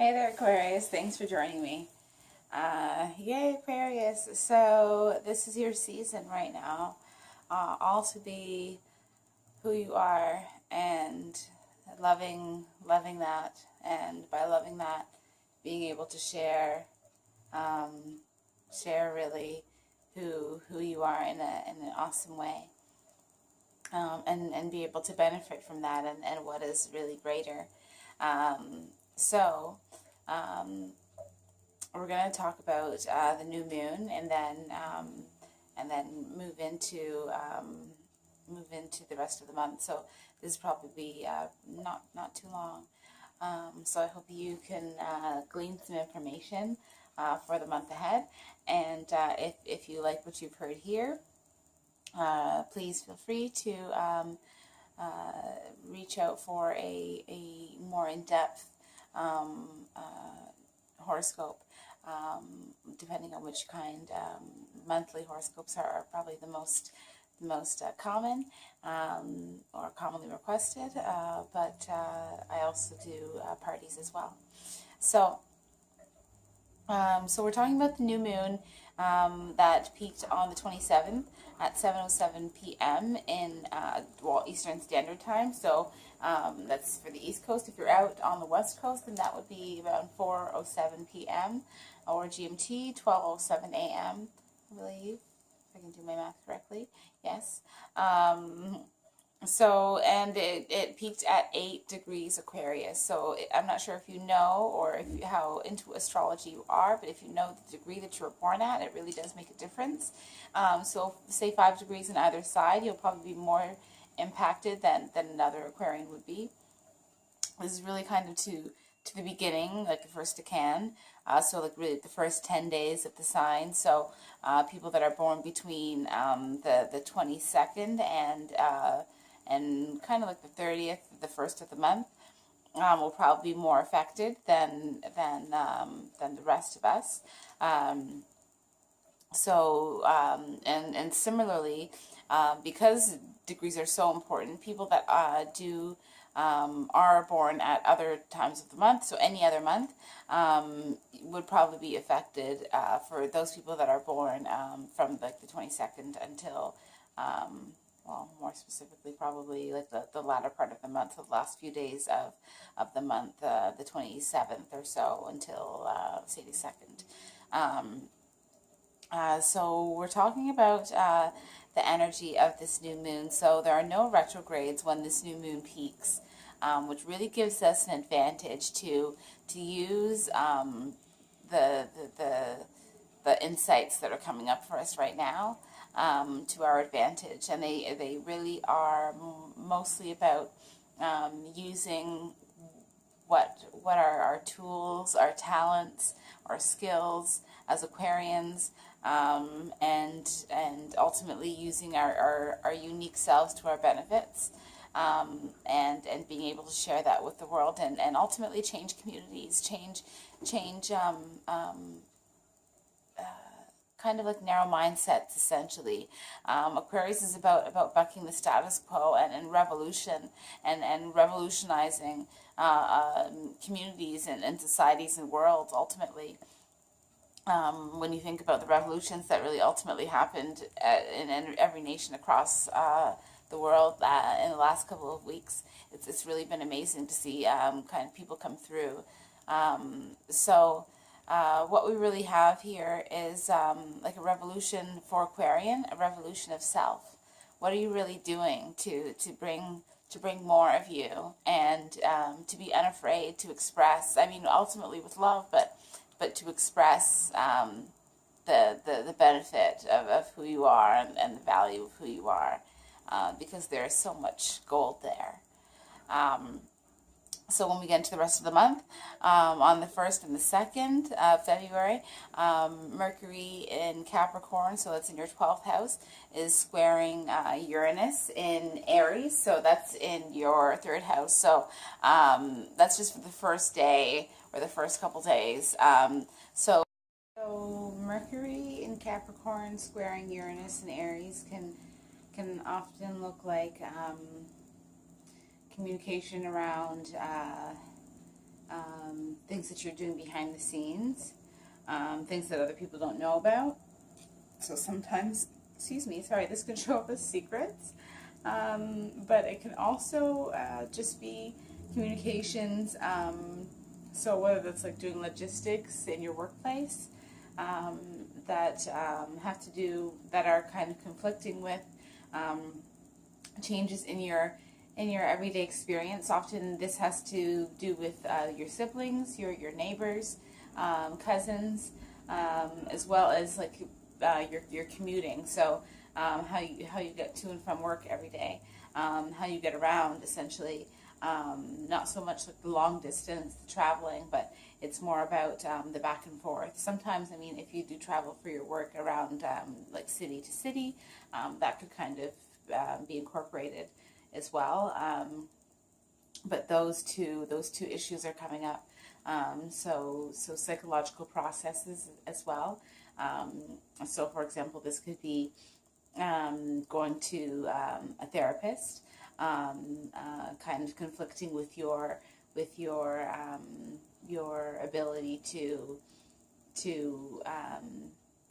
Hey there, Aquarius. Thanks for joining me. Yay, Aquarius. So this is your season right now. All to be who you are and loving that. And by loving that, being able to share really who you are in an awesome way. And be able to benefit from that and what is really greater. So we're going to talk about the new moon, and then move into the rest of the month. So this will probably be not too long. So I hope you can glean some information for the month ahead. And if you like what you've heard here, please feel free to reach out for a more in-depth horoscope, depending on which kind. Monthly horoscopes are probably the most common or commonly requested, but I also do parties as well. So we're talking about the new moon that peaked on the 27th at 7:07 p.m. in Eastern Standard Time. So that's for the East Coast. If you're out on the West Coast, then that would be around 4:07 p.m. or GMT 12:07 a.m. I believe, if I can do my math correctly. Yes. And it peaked at 8 degrees Aquarius. So I'm not sure if you know or how into astrology you are, but if you know the degree that you were born at, it really does make a difference. So say 5 degrees on either side, you'll probably be more impacted than another Aquarian would be. This is really kind of to the beginning, like the first decan. So like really the first 10 days of the sign. So people that are born between the 22nd and kind of like the 30th, the first of the month, will probably be more affected than the rest of us. And similarly, because degrees are so important, people that are born at other times of the month, so any other month, would probably be affected for those people that are born from like the 22nd until well, more specifically, probably like the latter part of the month, the last few days of the month, the 27th or so until, say, the 2nd. So we're talking about the energy of this new moon. So there are no retrogrades when this new moon peaks, which really gives us an advantage to use the insights that are coming up for us right now to our advantage, and they really are mostly about using what are our tools, our talents, our skills as Aquarians, and ultimately using our unique selves to our benefits, and being able to share that with the world, and ultimately change communities, change kind of like narrow mindsets, essentially. Aquarius is about bucking the status quo and revolution and revolutionizing communities and societies and worlds, ultimately. When you think about the revolutions that really ultimately happened in every nation across the world in the last couple of weeks, it's really been amazing to see kind of people come through. What we really have here is like a revolution for Aquarian, a revolution of self. What are you really doing to bring more of you, and to be unafraid to express? I mean, ultimately with love, but to express the benefit of who you are and the value of who you are, because there is so much gold there. So when we get into the rest of the month, on the 1st and the 2nd of February, Mercury in Capricorn, so that's in your 12th house, is squaring Uranus in Aries, so that's in your 3rd house. So that's just for the first day or the first couple days. So Mercury in Capricorn squaring Uranus in Aries can often look like communication around things that you're doing behind the scenes, things that other people don't know about. So sometimes, excuse me, sorry, this can show up as secrets, but it can also just be communications. So whether that's like doing logistics in your workplace, that are kind of conflicting with changes in your everyday experience. Often this has to do with your siblings, your neighbors, cousins, as well as like your commuting. So how you get to and from work every day, how you get around essentially. Not so much like the long distance traveling, but it's more about the back and forth. Sometimes, I mean, if you do travel for your work around like city to city, that could kind of be incorporated as well. But those two issues are coming up. So psychological processes as well. So for example, this could be going to a therapist, kind of conflicting with your ability to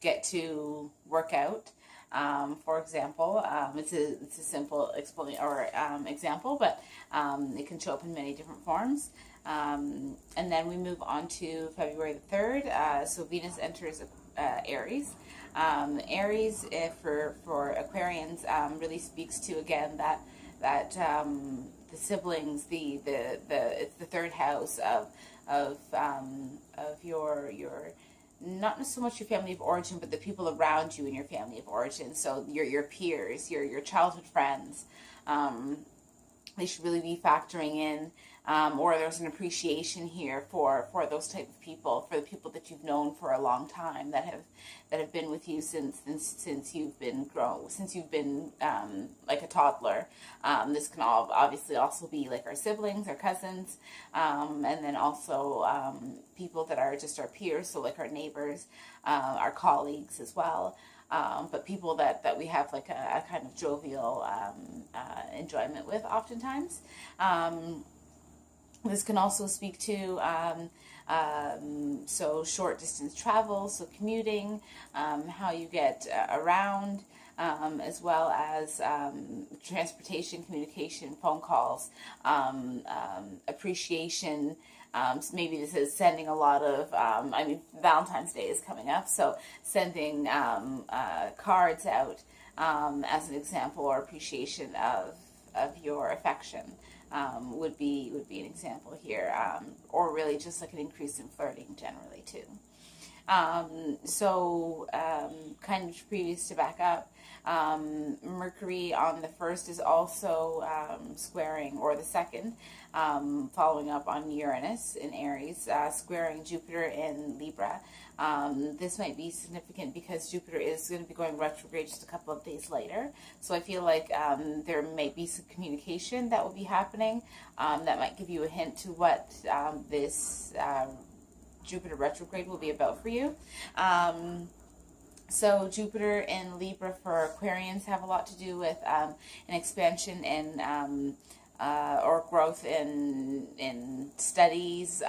get to work out. For example, it's a simple example, but it can show up in many different forms. And then we move on to February the 3rd. So Venus enters Aries. Aries, for Aquarians, really speaks to, again, that the siblings, it's the third house of your not so much your family of origin, but the people around you in your family of origin. So your peers, your childhood friends, they should really be factoring in, or there's an appreciation here for those type of people, for the people that you've known for a long time, that have been with you since you've been like a toddler. This can obviously also be like our siblings, our cousins, and then also people that are just our peers, so like our neighbors, our colleagues as well. But people that we have like a kind of jovial enjoyment with oftentimes. This can also speak to so short distance travel, so commuting, how you get around, as well as transportation, communication, phone calls, appreciation. So maybe this is sending a lot of, I mean, Valentine's Day is coming up, so sending cards out as an example, or appreciation of your affection would be an example here, or really just like an increase in flirting generally too. Kind of previous to back up, Mercury on the 1st is also squaring, or the 2nd, following up on Uranus in Aries, squaring Jupiter in Libra. This might be significant because Jupiter is going to be going retrograde just a couple of days later. So I feel like there may be some communication that will be happening that might give you a hint to what this Jupiter retrograde will be about for you. So Jupiter in Libra for Aquarians have a lot to do with an expansion in or growth in studies.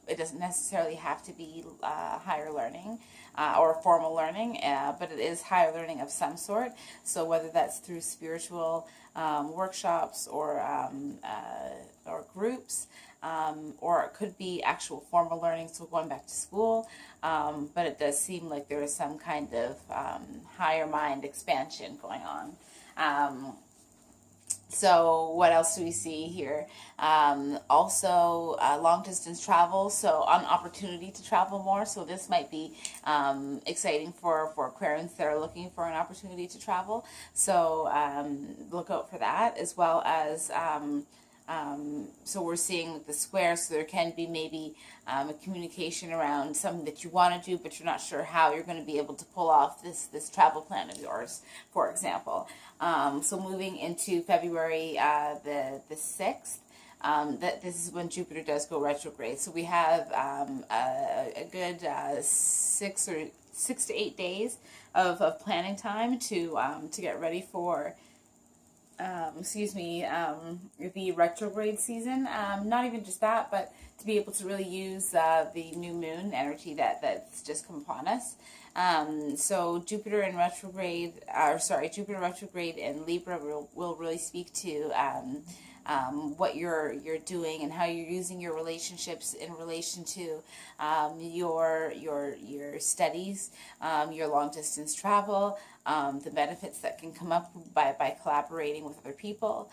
It doesn't necessarily have to be higher learning or formal learning, but it is higher learning of some sort. So whether that's through spiritual workshops or groups, or it could be actual formal learning, so going back to school, but it does seem like there is some kind of higher mind expansion going on. So what else do we see here? Also long distance travel, so an opportunity to travel more. So this might be exciting for Aquarians that are looking for an opportunity to travel. So look out for that, as well as so we're seeing the square, so there can be maybe a communication around something that you want to do, but you're not sure how you're going to be able to pull off this travel plan of yours, for example. So moving into February the 6th, that this is when Jupiter does go retrograde. So we have a good 6 to 8 days of planning time to get ready for the retrograde season. Not even just that, but to be able to really use the new moon energy that's just come upon us. So Jupiter retrograde in Libra will really speak to what you're doing and how you're using your relationships in relation to your studies, your long distance travel, the benefits that can come up by collaborating with other people,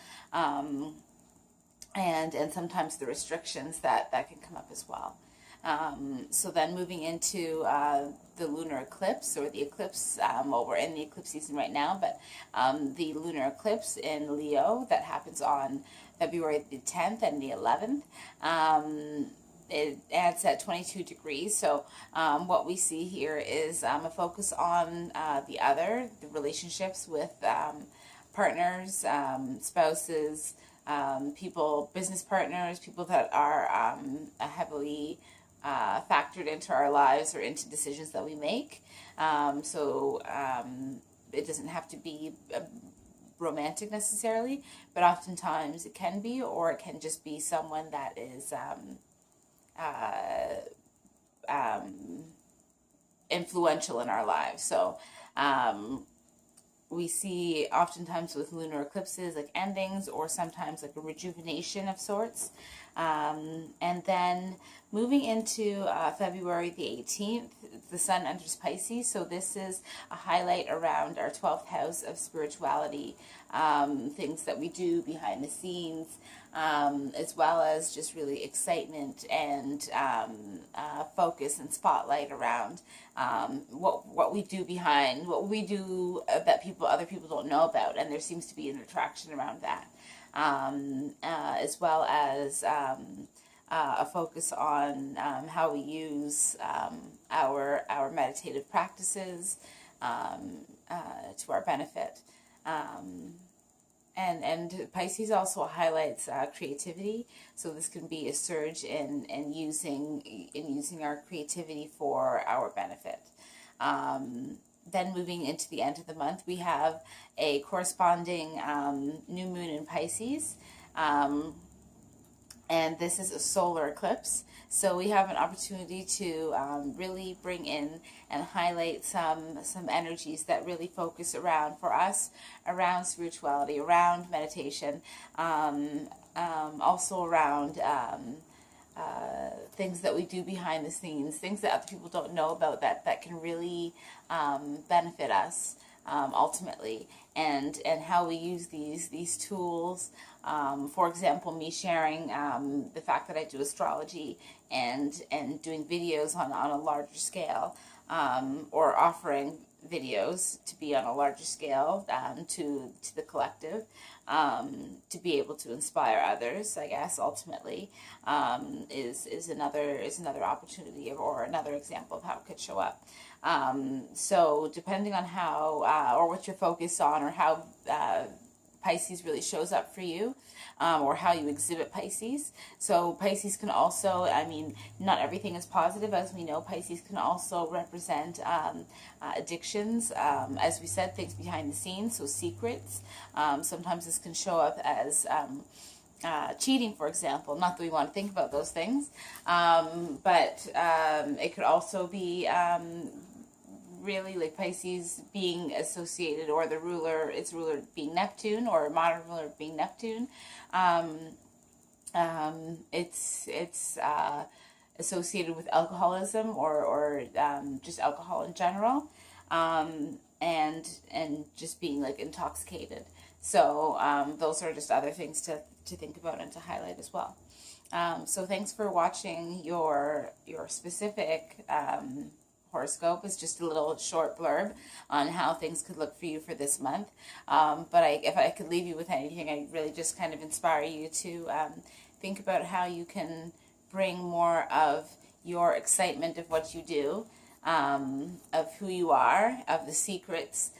and sometimes the restrictions that can come up as well. So then moving into the lunar eclipse, or the eclipse, well, we're in the eclipse season right now, but the lunar eclipse in Leo that happens on February the 10th and the 11th. It adds at 22 degrees. So what we see here is a focus on the relationships with partners, spouses, people, business partners, people that are heavily factored into our lives or into decisions that we make. It doesn't have to be romantic necessarily, but oftentimes it can be, or it can just be someone that is influential in our lives. So we see oftentimes with lunar eclipses like endings, or sometimes like a rejuvenation of sorts. And then moving into February the 18th, the sun enters Pisces. So this is a highlight around our 12th house of spirituality, things that we do behind the scenes, as well as just really excitement and focus and spotlight around what we do that other people don't know about, and there seems to be an attraction around that, as well as a focus on how we use our meditative practices to our benefit. And Pisces also highlights creativity, so this can be a surge in using our creativity for our benefit. Then moving into the end of the month, we have a corresponding new moon in Pisces, and this is a solar eclipse. So we have an opportunity to really bring in and highlight some energies that really focus around spirituality, around meditation, also around things that we do behind the scenes, things that other people don't know about that can really benefit us ultimately, and how we use these tools. For example, me sharing the fact that I do astrology and doing videos on a larger scale, or offering videos to be on a larger scale to the collective, to be able to inspire others, I guess, ultimately, is another opportunity or another example of how it could show up. So depending on how or what you're focused on, or how Pisces really shows up for you, or how you exhibit Pisces. So Pisces can also, not everything is positive, as we know. Pisces can also represent addictions, as we said, things behind the scenes, so secrets. Sometimes this can show up as cheating, for example. Not that we want to think about those things, but it could also be really like Pisces being associated, or its ruler being Neptune, or modern ruler being Neptune. It's associated with alcoholism, or just alcohol in general, and just being like intoxicated. So those are just other things to think about and to highlight as well. So thanks for watching your specific horoscope. Is just a little short blurb on how things could look for you for this month. But if I could leave you with anything, I really just kind of inspire you to think about how you can bring more of your excitement of what you do, of who you are, of the secrets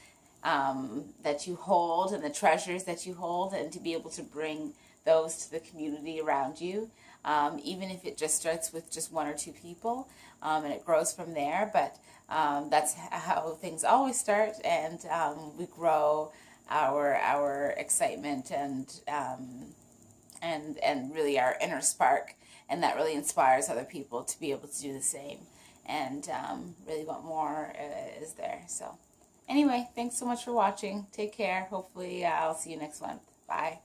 that you hold and the treasures that you hold, and to be able to bring those to the community around you, even if it just starts with just one or two people, and it grows from there. But that's how things always start, and we grow our excitement and really our inner spark, and that really inspires other people to be able to do the same, and really what more is there. So anyway, thanks so much for watching. Take care. Hopefully I'll see you next month. Bye.